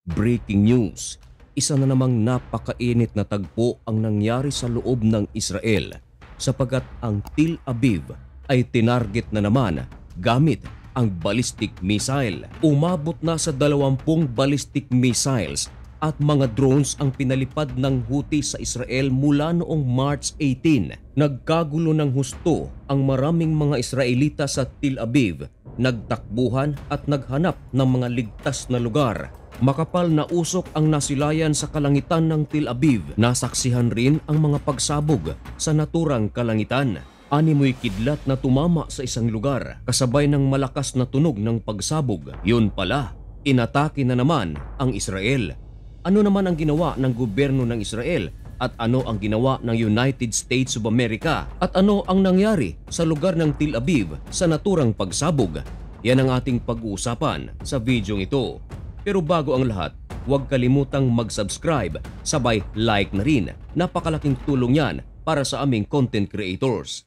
Breaking news, isa na namang napakainit na tagpo ang nangyari sa loob ng Israel sapagkat ang Tel Aviv ay tinarget na naman gamit ang ballistic missile. Umabot na sa 20 ballistic missiles at mga drones ang pinalipad ng Houthi sa Israel mula noong March 18. Nagkagulo ng husto ang maraming mga Israelita sa Tel Aviv, nagtakbuhan at naghanap ng mga ligtas na lugar. Makapal na usok ang nasilayan sa kalangitan ng Tel Aviv. Nasaksihan rin ang mga pagsabog sa naturang kalangitan. Animoy kidlat na tumama sa isang lugar kasabay ng malakas na tunog ng pagsabog. Yun pala, inatake na naman ang Israel. Ano naman ang ginawa ng gobyerno ng Israel at ano ang ginawa ng United States of America at ano ang nangyari sa lugar ng Tel Aviv sa naturang pagsabog? Yan ang ating pag-uusapan sa videong ito. Pero bago ang lahat, huwag kalimutang mag-subscribe, sabay like na rin. Napakalaking tulong yan para sa aming content creators.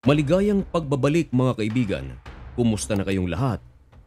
Maligayang pagbabalik mga kaibigan. Kumusta na kayong lahat?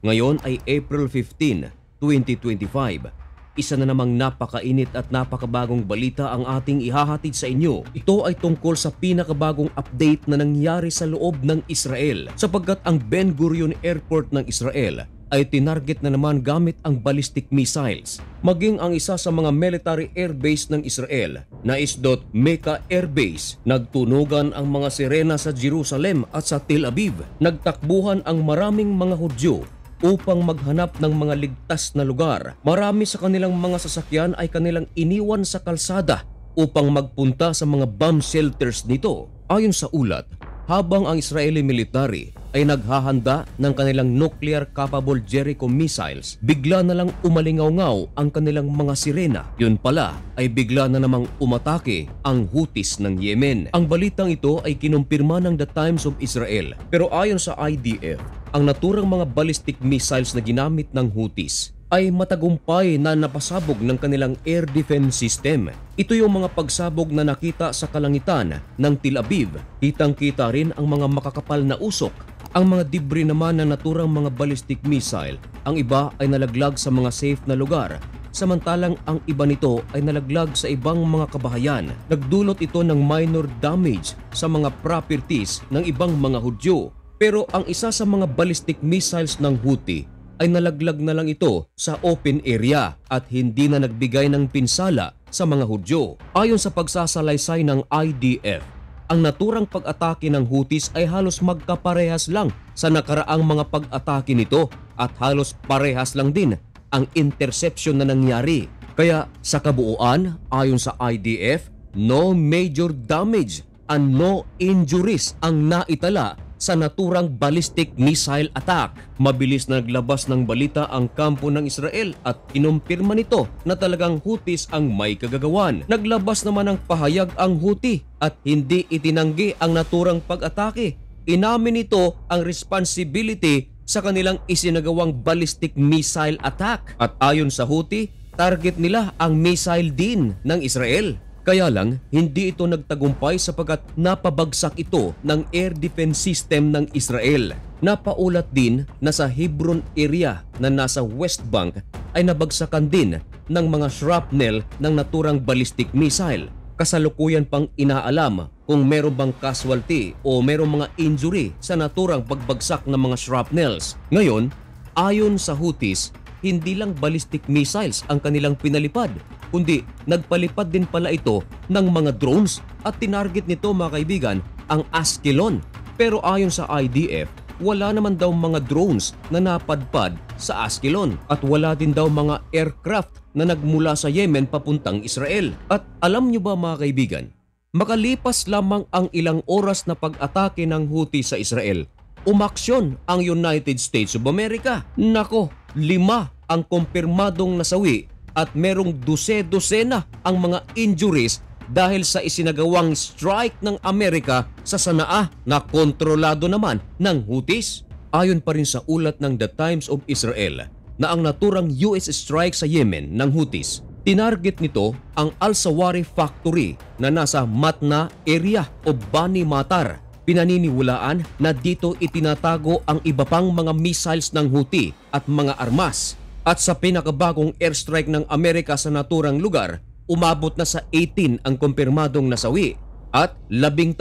Ngayon ay April 15, 2025. Isa na namang napakainit at napakabagong balita ang ating ihahatid sa inyo. Ito ay tungkol sa pinakabagong update na nangyari sa loob ng Israel sapagkat ang Ben Gurion Airport ng Israel ay tinarget na naman gamit ang ballistic missiles. Maging ang isa sa mga military airbase ng Israel na Isdot Mecca Air Base, nagtunugan ang mga sirena sa Jerusalem at sa Tel Aviv. Nagtakbuhan ang maraming mga Hudyo upang maghanap ng mga ligtas na lugar. Marami sa kanilang mga sasakyan ay kanilang iniwan sa kalsada upang magpunta sa mga bomb shelters nito. Ayon sa ulat, habang ang Israeli military ay naghahanda ng kanilang nuclear-capable Jericho missiles, bigla na lang umalingaw-ngaw ang kanilang mga sirena. Yun pala ay bigla na namang umatake ang Houthis ng Yemen. Ang balitang ito ay kinumpirma ng The Times of Israel. Pero ayon sa IDF, ang naturang mga ballistic missiles na ginamit ng Houthis ay matagumpay na napasabog ng kanilang air defense system. Ito yung mga pagsabog na nakita sa kalangitan ng Tel Aviv. Kitang-kita rin ang mga makakapal na usok. Ang mga debris naman na naturang mga ballistic missile, ang iba ay nalaglag sa mga safe na lugar, samantalang ang iba nito ay nalaglag sa ibang mga kabahayan. Nagdulot ito ng minor damage sa mga properties ng ibang mga Hudyo. Pero ang isa sa mga ballistic missiles ng Houthi ay nalaglag na lang ito sa open area at hindi na nagbigay ng pinsala sa mga Hudyo. Ayon sa pagsasalaysay ng IDF, ang naturang pag-atake ng Houthis ay halos magkaparehas lang sa nakaraang mga pag-atake nito at halos parehas lang din ang interception na nangyari. Kaya sa kabuuan, ayon sa IDF, no major damage and no injuries ang naitala sa naturang ballistic missile attack. Mabilis na naglabas ng balita ang kampo ng Israel at kinumpirma nito na talagang Houthis ang may kagagawan. Naglabas naman ng pahayag ang Houthi at hindi itinanggi ang naturang pag-atake. Inamin nito ang responsibility sa kanilang isinagawang ballistic missile attack. At ayon sa Houthi, target nila ang missile din ng Israel. Kaya lang, hindi ito nagtagumpay sapagkat napabagsak ito ng air defense system ng Israel. Napaulat din na sa Hebron area na nasa West Bank ay nabagsakan din ng mga shrapnel ng naturang ballistic missile. Kasalukuyan pang inaalam kung meron bang casualty o meron mga injury sa naturang pagbagsak ng mga shrapnels. Ngayon, ayon sa Houthis, hindi lang ballistic missiles ang kanilang pinalipad, kundi nagpalipad din pala ito ng mga drones at tinarget nito mga kaibigan ang Askelon. Pero ayon sa IDF, wala naman daw mga drones na napadpad sa Askelon at wala din daw mga aircraft na nagmula sa Yemen papuntang Israel. At alam nyo ba mga kaibigan, makalipas lamang ang ilang oras na pag-atake ng Houthi sa Israel, umaksyon ang United States of America. Nako, 5 ang kumpirmadong nasawi at merong dose-dosena ang mga injuries dahil sa isinagawang strike ng Amerika sa Sanaa na kontrolado naman ng Houthis. Ayon pa rin sa ulat ng The Times of Israel na ang naturang US strike sa Yemen ng Houthis, tinarget nito ang Al-Sawari factory na nasa Matna area o Bani Matar. Pinaniniwalaan na dito itinatago ang iba pang mga missiles ng Houthi at mga armas. At sa pinakabagong airstrike ng Amerika sa naturang lugar, umabot na sa 18 ang kumpirmadong nasawi at 13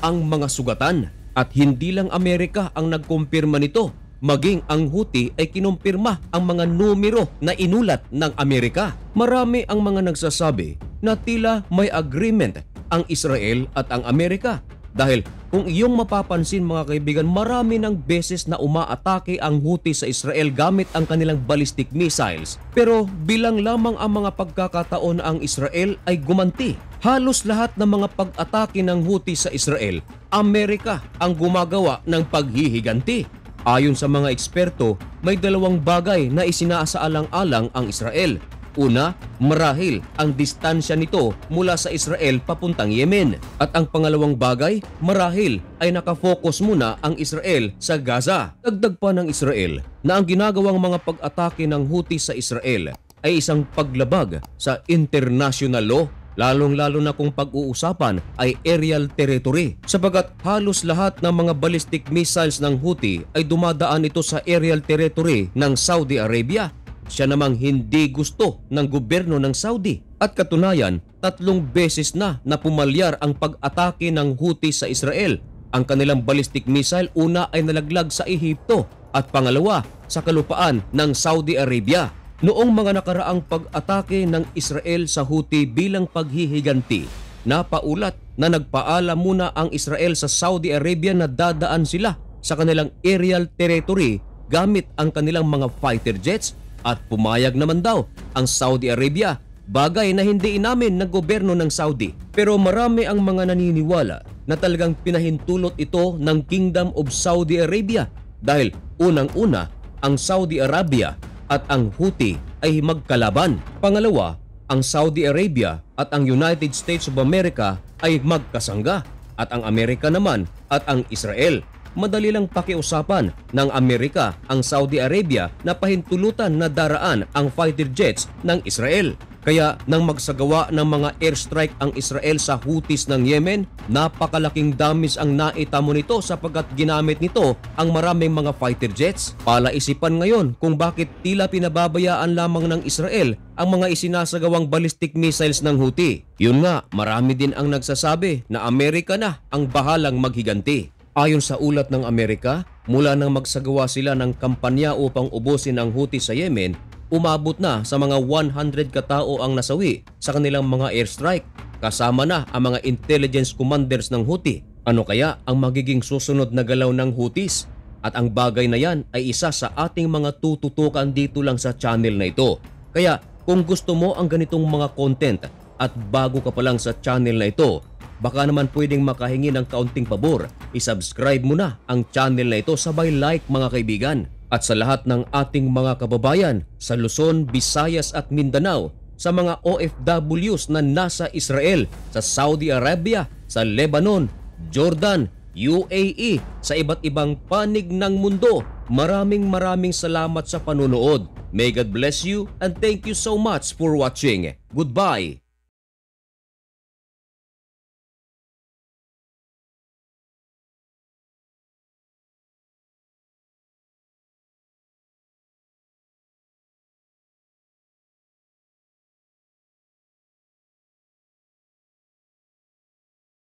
ang mga sugatan. At hindi lang Amerika ang nagkumpirma nito, maging ang Houthi ay kinumpirma ang mga numero na inulat ng Amerika. Marami ang mga nagsasabi na tila may agreement ang Israel at ang Amerika. Dahil kung iyong mapapansin mga kaibigan, marami ng beses na umaatake ang Houthi sa Israel gamit ang kanilang ballistic missiles. Pero bilang lamang ang mga pagkakataon na ang Israel ay gumanti. Halos lahat ng mga pag-atake ng Houthi sa Israel, Amerika ang gumagawa ng paghihiganti. Ayon sa mga eksperto, may 2 bagay na isinasaalang-alang ang Israel. Una, marahil ang distansya nito mula sa Israel papuntang Yemen. At ang pangalawang bagay, marahil ay nakafocus muna ang Israel sa Gaza. Dagdag pa ng Israel na ang ginagawang mga pag-atake ng Houthi sa Israel ay isang paglabag sa international law, lalong-lalo na kung pag-uusapan ay aerial territory, sapagkat halos lahat ng mga ballistic missiles ng Houthi ay dumadaan ito sa aerial territory ng Saudi Arabia. Siya namang hindi gusto ng gobyerno ng Saudi. At katunayan, 3 beses na pumalyar ang pag-atake ng Houthi sa Israel. Ang kanilang ballistic missile, una ay nalaglag sa Ehipto at pangalawa sa kalupaan ng Saudi Arabia. Noong mga nakaraang pag-atake ng Israel sa Houthi bilang paghihiganti, napaulat na nagpaalam muna ang Israel sa Saudi Arabia na dadaan sila sa kanilang aerial territory gamit ang kanilang mga fighter jets. At pumayag naman daw ang Saudi Arabia, bagay na hindi inamin ng gobyerno ng Saudi. Pero marami ang mga naniniwala na talagang pinahintulot ito ng Kingdom of Saudi Arabia dahil unang-una ang Saudi Arabia at ang Houthi ay magkalaban. Pangalawa, ang Saudi Arabia at ang United States of America ay magkasangga at ang Amerika naman at ang Israel. Madali lang pakiusapan ng Amerika ang Saudi Arabia na pahintulutan na daraan ang fighter jets ng Israel. Kaya nang magsagawa ng mga airstrike ang Israel sa Houthis ng Yemen, napakalaking damage ang naitamo nito sapagkat ginamit nito ang maraming mga fighter jets. Palaisipan ngayon kung bakit tila pinababayaan lamang ng Israel ang mga isinasagawang ballistic missiles ng Houthi. Yun nga, marami din ang nagsasabi na Amerika na ang bahalang maghiganti. Ayon sa ulat ng Amerika, mula nang magsagawa sila ng kampanya upang ubusin ang Houthi sa Yemen, umabot na sa mga 100 katao ang nasawi sa kanilang mga airstrike, kasama na ang mga intelligence commanders ng Houthi. Ano kaya ang magiging susunod na galaw ng Houthis? At ang bagay na yan ay isa sa ating mga tututukan dito lang sa channel na ito. Kaya kung gusto mo ang ganitong mga content at bago ka pa lang sa channel na ito, baka naman pwedeng makahingi ng kaunting pabor. I-subscribe mo na ang channel na ito, sabay like mga kaibigan. At sa lahat ng ating mga kababayan sa Luzon, Visayas at Mindanao, sa mga OFWs na nasa Israel, sa Saudi Arabia, sa Lebanon, Jordan, UAE, sa iba't ibang panig ng mundo, maraming salamat sa panunood. May God bless you and thank you so much for watching. Goodbye!